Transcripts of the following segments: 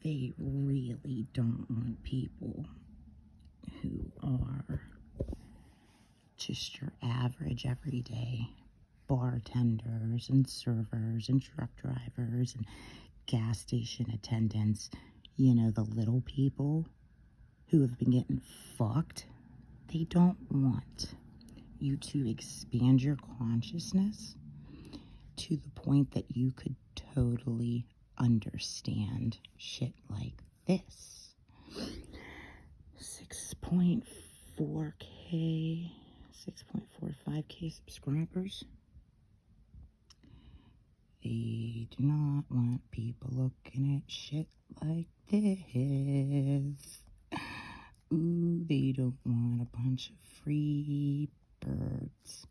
they really don't want people who are just your average everyday bartenders and servers and truck drivers and gas station attendants, you know, the little people who have been getting fucked. They don't want you to expand your consciousness to the point that you could totally understand shit like this. 6.4K, 6.45K subscribers. They do not want people looking at shit like this. Ooh, they don't want a bunch of free birds.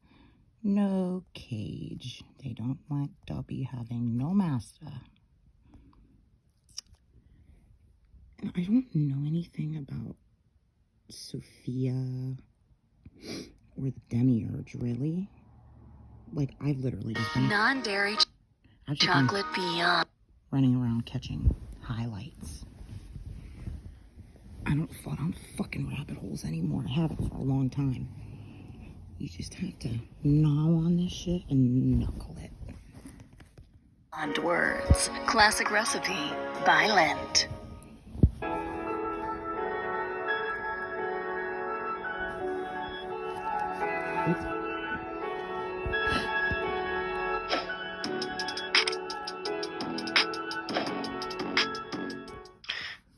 No cage. They don't want Dobby having no master. And I don't know anything about Sophia or the Demiurge, really. Like, I've literally just been non-dairy chocolate beyond running around catching highlights. I don't fall down fucking rabbit holes anymore. I haven't for a long time. You just have to gnaw on this shit and knuckle it. beyond words. Classic recipe by Lent.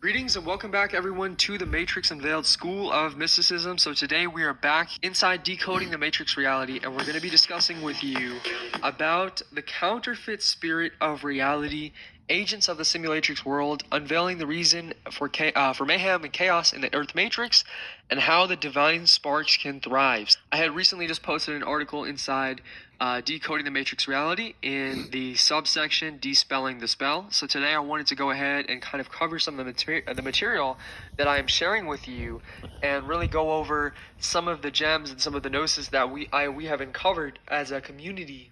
Greetings and welcome back everyone to the Matrix Unveiled School of Mysticism. So today we are back inside decoding the Matrix reality, and we're going to be discussing with you about the counterfeit spirit of reality, agents of the simulatrix world, unveiling the reason for mayhem and chaos in the Earth Matrix, and how the divine sparks can thrive. I had recently just posted an article inside Decoding the Matrix Reality in the subsection Dispelling the Spell. So today I wanted to go ahead and kind of cover some of the material that I am sharing with you, and really go over some of the gems and some of the gnosis that we have uncovered as a community,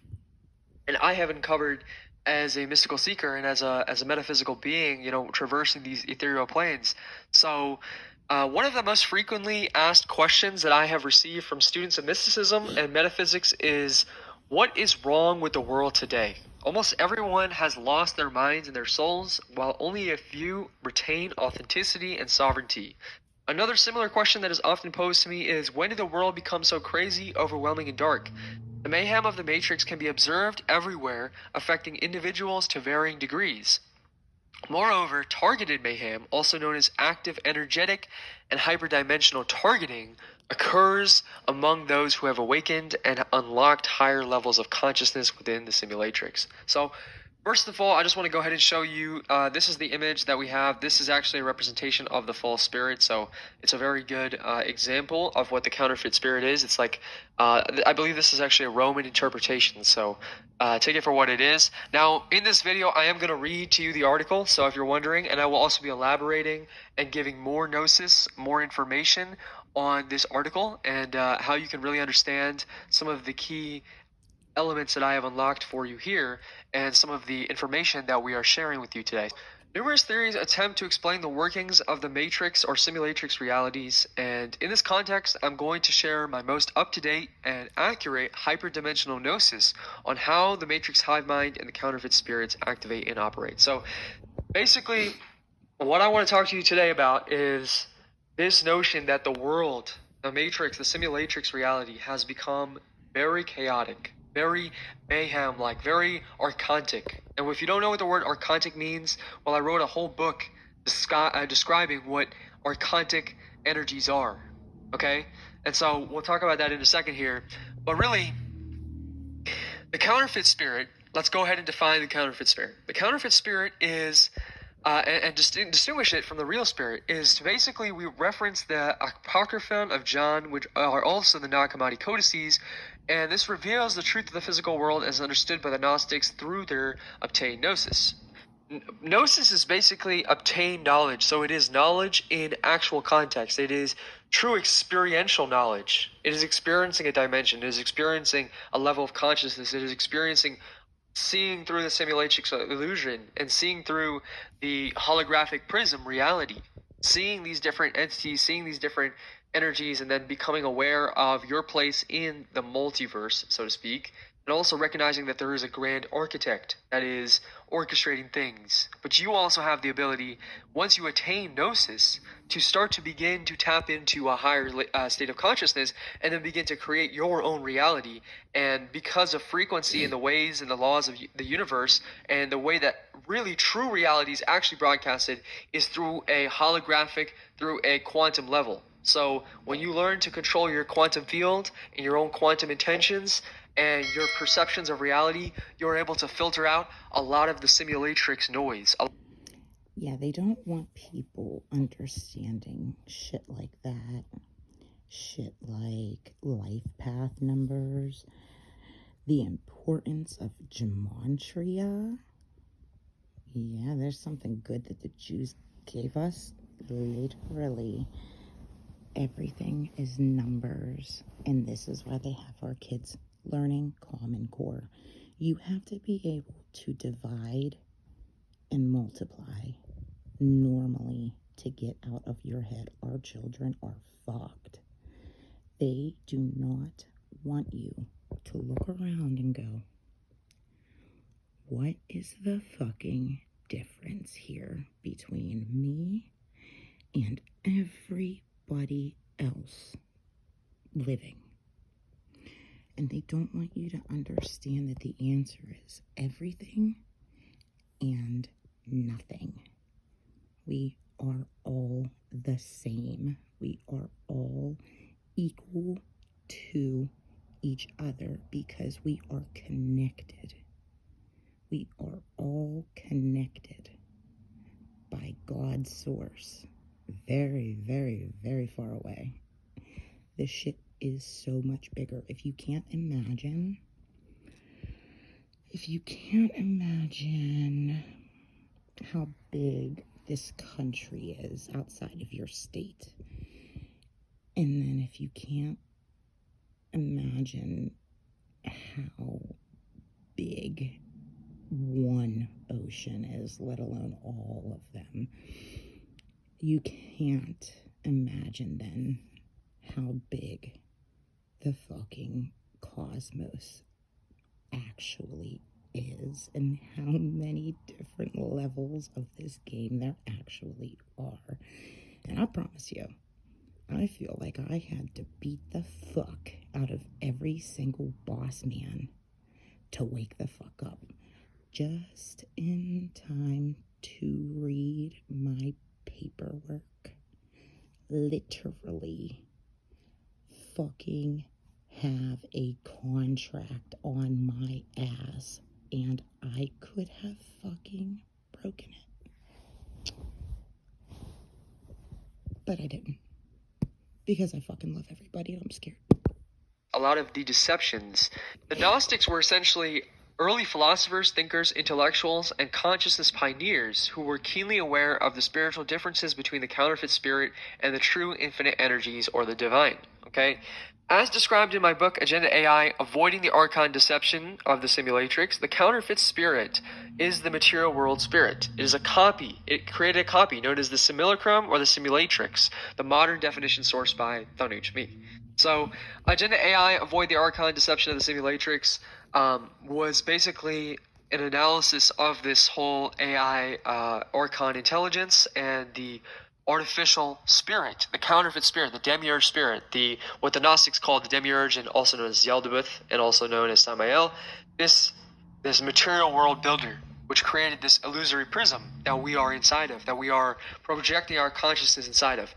and I have uncovered as a mystical seeker and as a metaphysical being, you know, traversing these ethereal planes. So one of the most frequently asked questions that I have received from students of mysticism and metaphysics is, what is wrong with the world today? Almost everyone has lost their minds and their souls, while only a few retain authenticity and sovereignty. Another similar question that is often posed to me is, when did the world become so crazy, overwhelming, and dark? The mayhem of the Matrix can be observed everywhere, affecting individuals to varying degrees. Moreover, targeted mayhem, also known as active energetic and hyperdimensional targeting, occurs among those who have awakened and unlocked higher levels of consciousness within the simulatrix. So, first of all, I just want to go ahead and show you, this is the image that we have. This is actually a representation of the false spirit, so it's a very good example of what the counterfeit spirit is. It's like, I believe this is actually a Roman interpretation, so take it for what it is. Now, in this video, I am going to read to you the article, so if you're wondering, and I will also be elaborating and giving more gnosis, more information on this article, and how you can really understand some of the key elements that I have unlocked for you here, and some of the information that we are sharing with you today. Numerous theories attempt to explain the workings of the matrix or simulatrix realities, and in this context, I'm going to share my most up-to-date and accurate hyperdimensional gnosis on how the matrix hive mind and the counterfeit spirits activate and operate. So basically, what I want to talk to you today about is this notion that the world, the matrix, the simulatrix reality has become very chaotic, very mayhem-like, very archontic. And if you don't know what the word archontic means, well, I wrote a whole book describing what archontic energies are, okay? And so we'll talk about that in a second here. But really, the counterfeit spirit, let's go ahead and define the counterfeit spirit. The counterfeit spirit is, and distinguish it from the real spirit, is to basically, we reference the Apocryphon of John, which are also the Nag Hammadi codices, and this reveals the truth of the physical world as understood by the Gnostics through their obtained gnosis. Gnosis is basically obtained knowledge, so it is knowledge in actual context. It is true experiential knowledge. It is experiencing a dimension. It is experiencing a level of consciousness. It is experiencing seeing through the simulatrix illusion and seeing through the holographic prism reality, seeing these different entities, seeing these different energies, and then becoming aware of your place in the multiverse, so to speak, and also recognizing that there is a grand architect that is orchestrating things. But you also have the ability, once you attain gnosis, to start to begin to tap into a higher state of consciousness and then begin to create your own reality. And because of frequency and the ways and the laws of the universe and the way that really true reality is actually broadcasted is through a holographic, through a quantum level. So when you learn to control your quantum field and your own quantum intentions and your perceptions of reality, you're able to filter out a lot of the simulatrix noise. Yeah, they don't want people understanding shit like that. Shit like life path numbers, the importance of gematria. Yeah, there's something good that the Jews gave us. Literally, everything is numbers, and this is why they have our kids learning Common Core. You have to be able to divide and multiply normally to get out of your head. Our children are fucked. They do not want you to look around and go, what is the fucking difference here between me and everybody else living? And they don't want you to understand that the answer is everything and nothing. We are all the same. We are all equal to each other because we are connected. We are all connected by God's source. Very, very, very far away. This shit is so much bigger. If you can't imagine how big this country is outside of your state, and then if you can't imagine how big one ocean is, let alone all of them, you can't imagine then how big the fucking cosmos actually is and how many different levels of this game there actually are. And I promise you, I feel like I had to beat the fuck out of every single boss man to wake the fuck up just in time to read my paperwork. Literally fucking have a contract on my ass, and I could have fucking broken it. But I didn't. Because I fucking love everybody and I'm scared. A lot of the deceptions. The Gnostics were essentially early philosophers, thinkers, intellectuals, and consciousness pioneers who were keenly aware of the spiritual differences between the counterfeit spirit and the true infinite energies or the divine. Okay? As described in my book, Agenda AI, Avoiding the Archon Deception of the Simulatrix, the counterfeit spirit is the material world spirit. It is a copy. It created a copy known as the simulacrum or the simulatrix, the modern definition sourced by Thanuj, me. So, Agenda AI, Avoid the Archon Deception of the Simulatrix, was basically an analysis of this whole AI Archon intelligence and the artificial spirit, the counterfeit spirit, the demiurge spirit, the what the Gnostics called the demiurge, and also known as Yaldabaoth, and also known as Samael, this material world builder, which created this illusory prism that we are inside of, that we are projecting our consciousness inside of.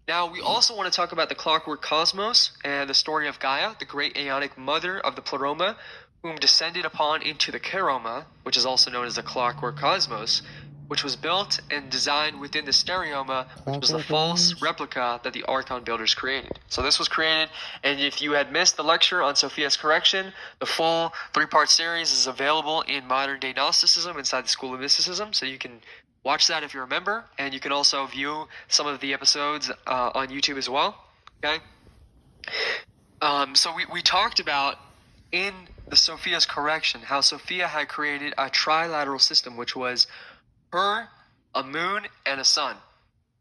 Now, we also want to talk about the clockwork cosmos and the story of Gaia, the great aeonic mother of the Pleroma, whom descended upon into the Keroma, which is also known as the clockwork cosmos, which was built and designed within the Stereoma, which was the false replica that the Archon builders created. So this was created, and if you had missed the lecture on Sophia's correction, the full 3-part series is available in Modern Day Gnosticism inside the School of Mysticism, so you can watch that if you're a member, and you can also view some of the episodes on YouTube as well. Okay? So we talked about in the Sophia's correction, how Sophia had created a trilateral system, which was her, a moon, and a sun.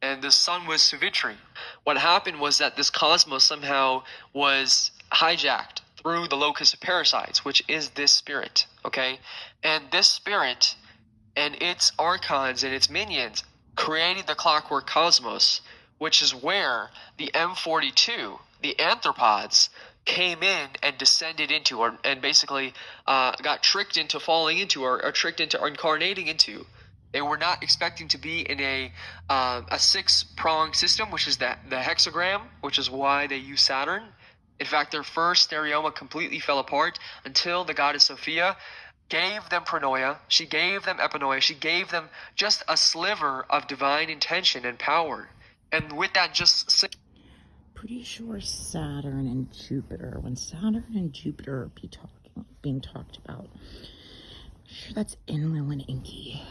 And the sun was Savitri. What happened was that this cosmos somehow was hijacked through the locus of parasites, which is this spirit, okay? And this spirit and its archons and its minions created the clockwork cosmos, which is where the M42, the anthropods, came in and descended into, and basically got tricked into falling into, or tricked into incarnating into. They were not expecting to be in a 6-pronged system, which is the hexagram, which is why they use Saturn. In fact, their first stereoma completely fell apart until the goddess Sophia gave them pronoia, she gave them epinoia, she gave them just a sliver of divine intention and power. And with that Pretty sure Saturn and Jupiter, when Saturn and Jupiter are being talked about, I'm sure that's Enlil and Enki.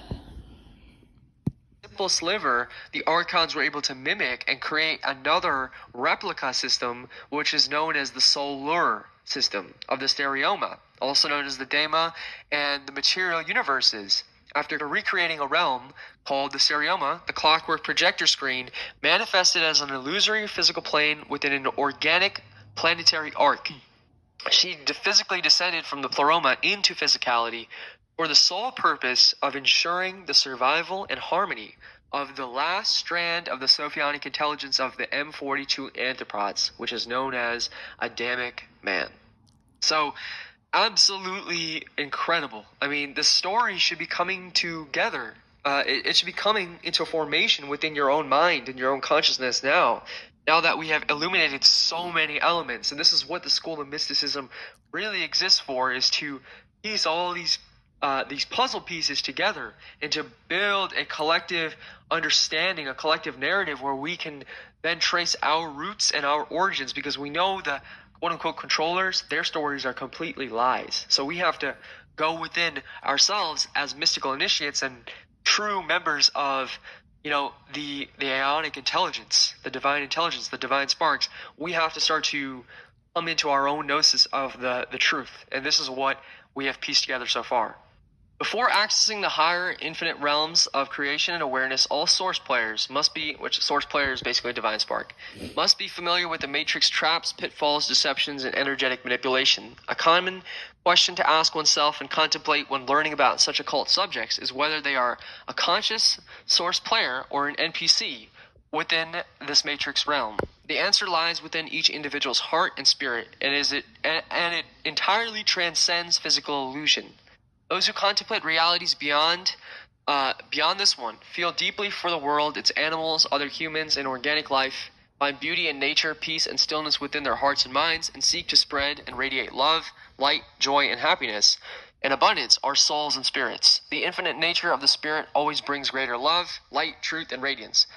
simple sliver, the archons were able to mimic and create another replica system, which is known as the solar system of the stereoma, also known as the Dema and the material universes. After recreating a realm called the stereoma, the clockwork projector screen manifested as an illusory physical plane within an organic planetary arc. She physically descended from the pleroma into physicality for the sole purpose of ensuring the survival and harmony of the last strand of the Sophionic intelligence of the M42 anthropods, which is known as Adamic man. So, absolutely incredible. I mean, the story should be coming together. It should be coming into formation within your own mind and your own consciousness now that we have illuminated so many elements. And this is what the school of mysticism really exists for, is to piece all these puzzle pieces together and to build a collective understanding, a collective narrative where we can then trace our roots and our origins, because we know the quote-unquote controllers, their stories are completely lies. So we have to go within ourselves as mystical initiates and true members of, the ionic intelligence, the divine sparks. We have to start to come into our own gnosis of the truth. And this is what we have pieced together so far. Before accessing the higher infinite realms of creation and awareness, all source players must be, which source player is basically a divine spark, must be familiar with the matrix traps, pitfalls, deceptions, and energetic manipulation. A common question to ask oneself and contemplate when learning about such occult subjects is whether they are a conscious source player or an NPC within this matrix realm. The answer lies within each individual's heart and spirit, and it entirely transcends physical illusion. Those who contemplate realities beyond this one feel deeply for the world, its animals, other humans, and organic life, find beauty in nature, peace, and stillness within their hearts and minds, and seek to spread and radiate love, light, joy, and happiness. In abundance are souls and spirits. The infinite nature of the spirit always brings greater love, light, truth, and radiance.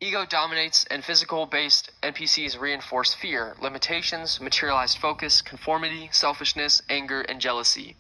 Ego dominates, and physical-based NPCs reinforce fear, limitations, materialized focus, conformity, selfishness, anger, and jealousy.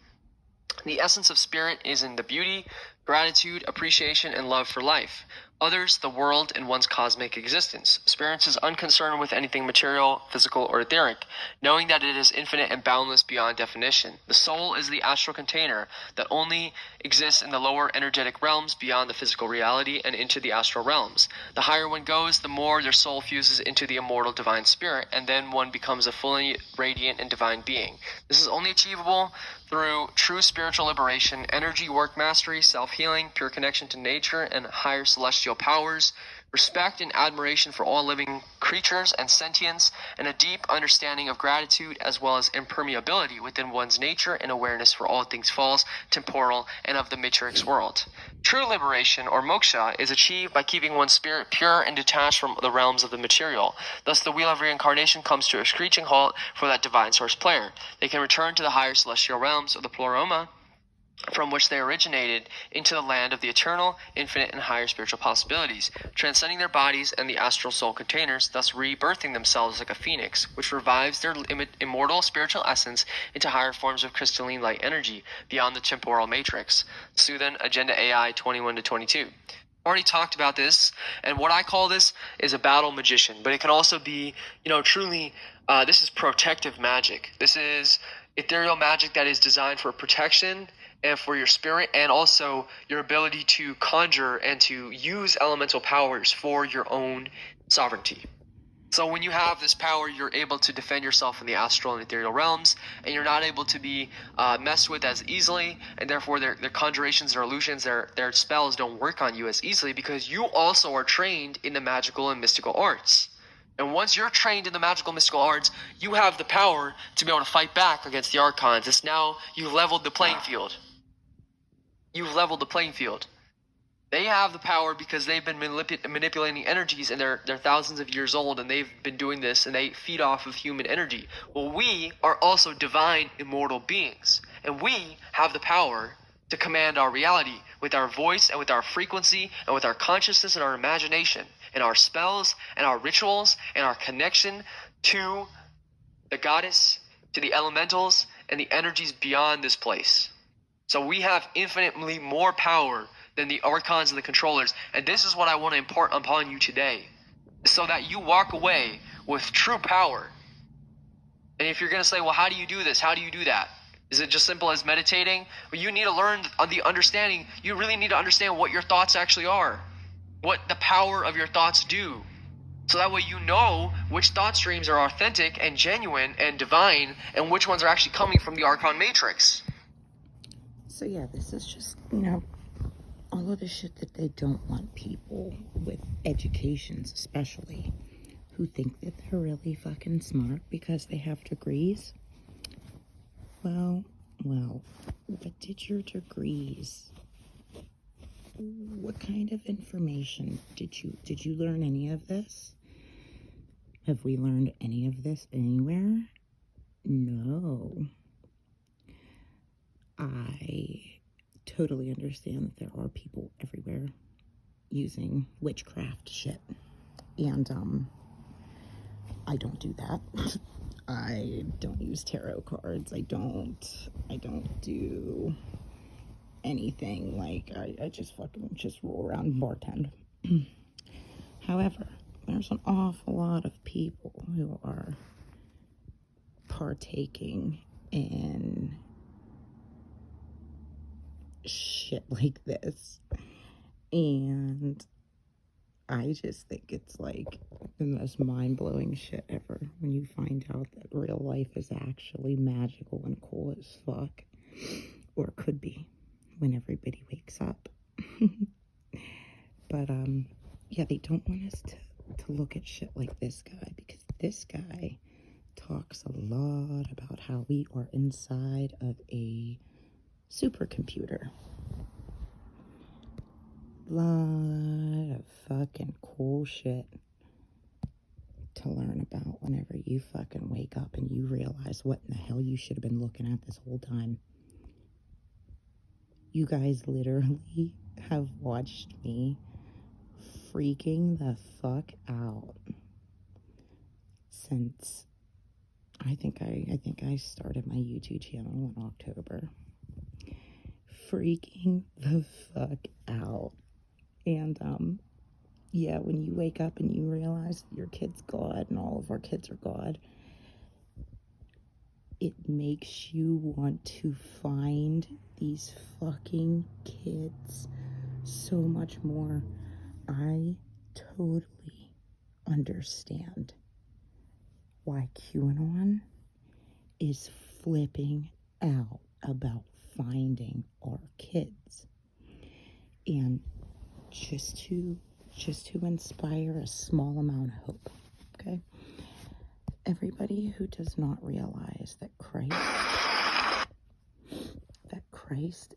The essence of spirit is in the beauty, gratitude, appreciation, and love for life, others, the world, and one's cosmic existence. Spirit is unconcerned with anything material, physical, or etheric, knowing that it is infinite and boundless beyond definition. The soul is the astral container that only exists in the lower energetic realms beyond the physical reality and into the astral realms. The higher one goes, the more their soul fuses into the immortal divine spirit, and then one becomes a fully radiant and divine being. This is only achievable through true spiritual liberation, energy work mastery, self-healing, pure connection to nature and higher celestial powers, respect and admiration for all living creatures and sentience, and a deep understanding of gratitude as well as impermeability within one's nature and awareness for all things false, temporal, and of the matrix world. True liberation, or moksha, is achieved by keeping one's spirit pure and detached from the realms of the material. Thus, the wheel of reincarnation comes to a screeching halt for that divine source player. They can return to the higher celestial realms of the pleroma, from which they originated, into the land of the eternal, infinite, and higher spiritual possibilities, transcending their bodies and the astral soul containers, thus rebirthing themselves like a phoenix, which revives their immortal spiritual essence into higher forms of crystalline light energy beyond the temporal matrix. Suthan, Agenda AI 21-22. Already talked about this, and what I call this is a battle magician, but it can also be, truly, this is protective magic. This is ethereal magic that is designed for protection and for your spirit, and also your ability to conjure and to use elemental powers for your own sovereignty. So when you have this power, you're able to defend yourself in the astral and ethereal realms, and you're not able to be messed with as easily, and therefore their conjurations, their illusions, their spells don't work on you as easily, because you also are trained in the magical and mystical arts. And once you're trained in the magical mystical arts, you have the power to be able to fight back against the archons. It's now you've leveled the playing field. You've leveled the playing field. They have the power because they've been manipulating energies, and they're thousands of years old, and they've been doing this, and they feed off of human energy. Well, we are also divine, immortal beings, and we have the power to command our reality with our voice and with our frequency and with our consciousness and our imagination and our spells and our rituals and our connection to the goddess, to the elementals, and the energies beyond this place. So we have infinitely more power than the archons and the controllers. And this is what I want to impart upon you today, so that you walk away with true power. And if you're going to say, well, how do you do this? How do you do that? Is it just simple as meditating? Well, you need to learn the understanding. You really need to understand what your thoughts actually are, what the power of your thoughts do. So that way you know which thought streams are authentic and genuine and divine, and which ones are actually coming from the Archon Matrix. So yeah, this is just, all of the shit that they don't want people with educations especially, who think that they're really fucking smart because they have degrees. Well, what did your degrees, what kind of information did you learn any of this? Have we learned any of this anywhere? No. I totally understand that there are people everywhere using witchcraft shit, and I don't do that. I don't use tarot cards. I don't do anything. Like, I just roll around and bartend. However, there's an awful lot of people who are partaking in shit like this, and I just think it's like the most mind-blowing shit ever when you find out that real life is actually magical and cool as fuck, or could be when everybody wakes up. But yeah, they don't want us to look at shit like this guy, because this guy talks a lot about how we are inside of a supercomputer. Lot of fucking cool shit to learn about whenever you fucking wake up and you realize what in the hell you should have been looking at this whole time. You guys literally have watched me freaking the fuck out since I think I started my YouTube channel in October. Freaking the fuck out. And yeah, when you wake up and you realize that your kid's God and all of our kids are God, it makes you want to find these fucking kids so much more. I totally understand why QAnon is flipping out about finding our kids. And just to inspire a small amount of hope, okay? Everybody who does not realize that Christ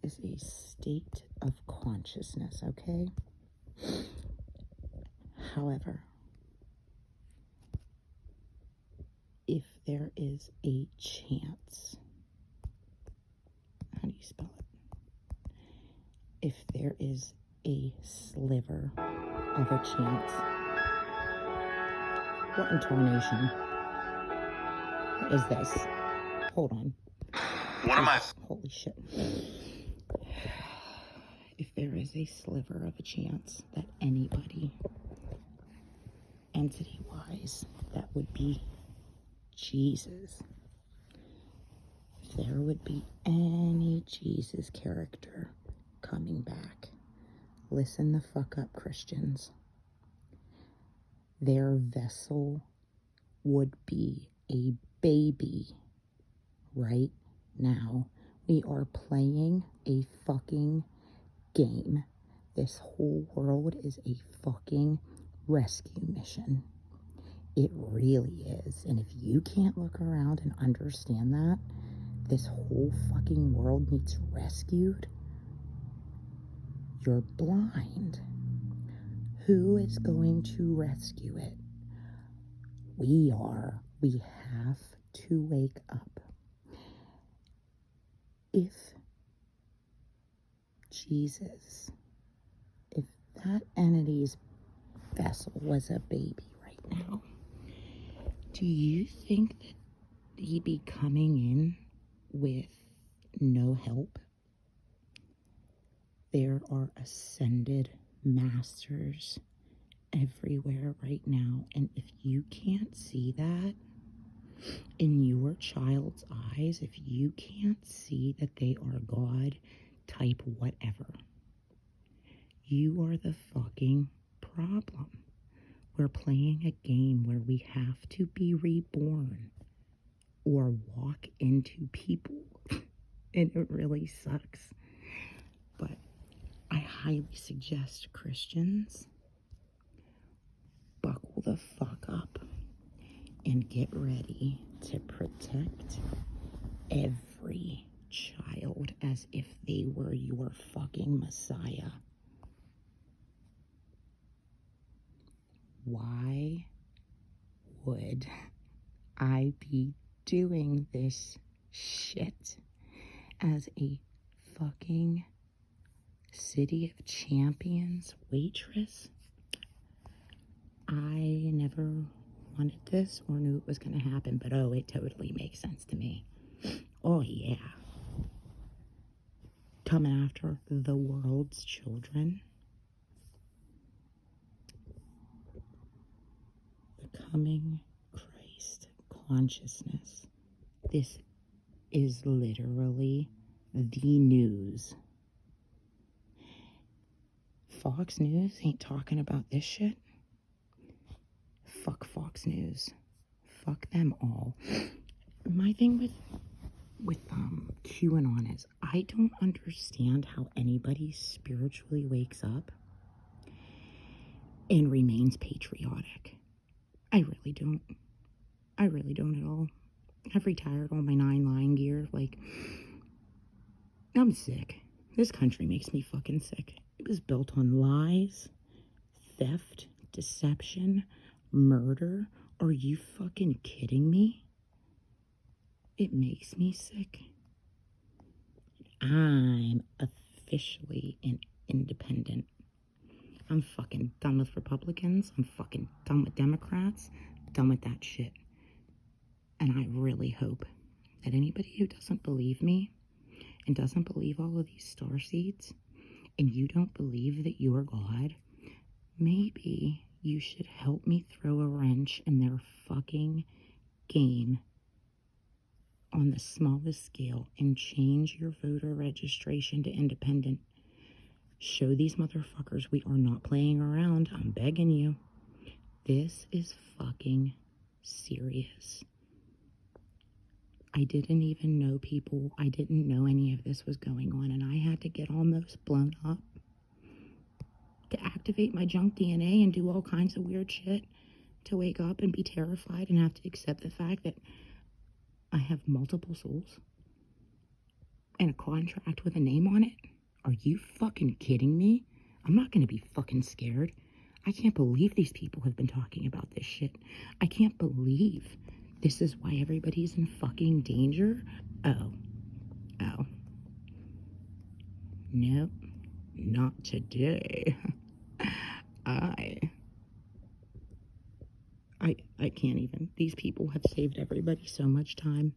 is a state of consciousness, okay? However, if there is a chance, how do you spell it? If there is a sliver of a chance, what intonation is this? Hold on. One of my... Holy shit. If there is a sliver of a chance that anybody, entity-wise, that would be Jesus, if there would be any Jesus character coming back, listen the fuck up, Christians. Their vessel would be a baby right now. We are playing a fucking game. This whole world is a fucking rescue mission. It really is. And if you can't look around and understand that this whole fucking world needs rescued, you're blind. Who is going to rescue it? We are. We have to wake up. If Jesus, if that entity's vessel was a baby right now, do you think that he'd be coming in with no help? There are ascended masters everywhere right now, and if you can't see that in your child's eyes, if you can't see that they are God type whatever, you are the fucking problem. We're playing a game where we have to be reborn or walk into people, and it really sucks. But I highly suggest Christians buckle the fuck up and get ready to protect every child as if they were your fucking Messiah. Why would I be doing this shit as a fucking City of Champions waitress? I never wanted this or knew it was going to happen, but oh, it totally makes sense to me. Oh yeah. Coming after the world's children. Becoming Christ consciousness. This is literally the news. Fox News ain't talking about this shit. Fuck Fox News. Fuck them all. My thing with QAnon is I don't understand how anybody spiritually wakes up and remains patriotic. I really don't. I really don't at all. I've retired all my 9 lying gear. Like, I'm sick. This country makes me fucking sick. It was built on lies, theft, deception, murder. Are you fucking kidding me? It makes me sick. I'm officially an independent. I'm fucking done with Republicans. I'm fucking done with Democrats. Done with that shit. And I really hope that anybody who doesn't believe me and doesn't believe all of these star seeds, and you don't believe that you are God, maybe you should help me throw a wrench in their fucking game on the smallest scale and change your voter registration to independent. Show these motherfuckers we are not playing around. I'm begging you. This is fucking serious. I didn't even know people. I didn't know any of this was going on, and I had to get almost blown up to activate my junk DNA and do all kinds of weird shit to wake up and be terrified and have to accept the fact that I have multiple souls and a contract with a name on it. Are you fucking kidding me? I'm not gonna be fucking scared. I can't believe these people have been talking about this shit. I can't believe this is why everybody's in fucking danger. Oh. Nope, not today. I can't even. These people have saved everybody so much time.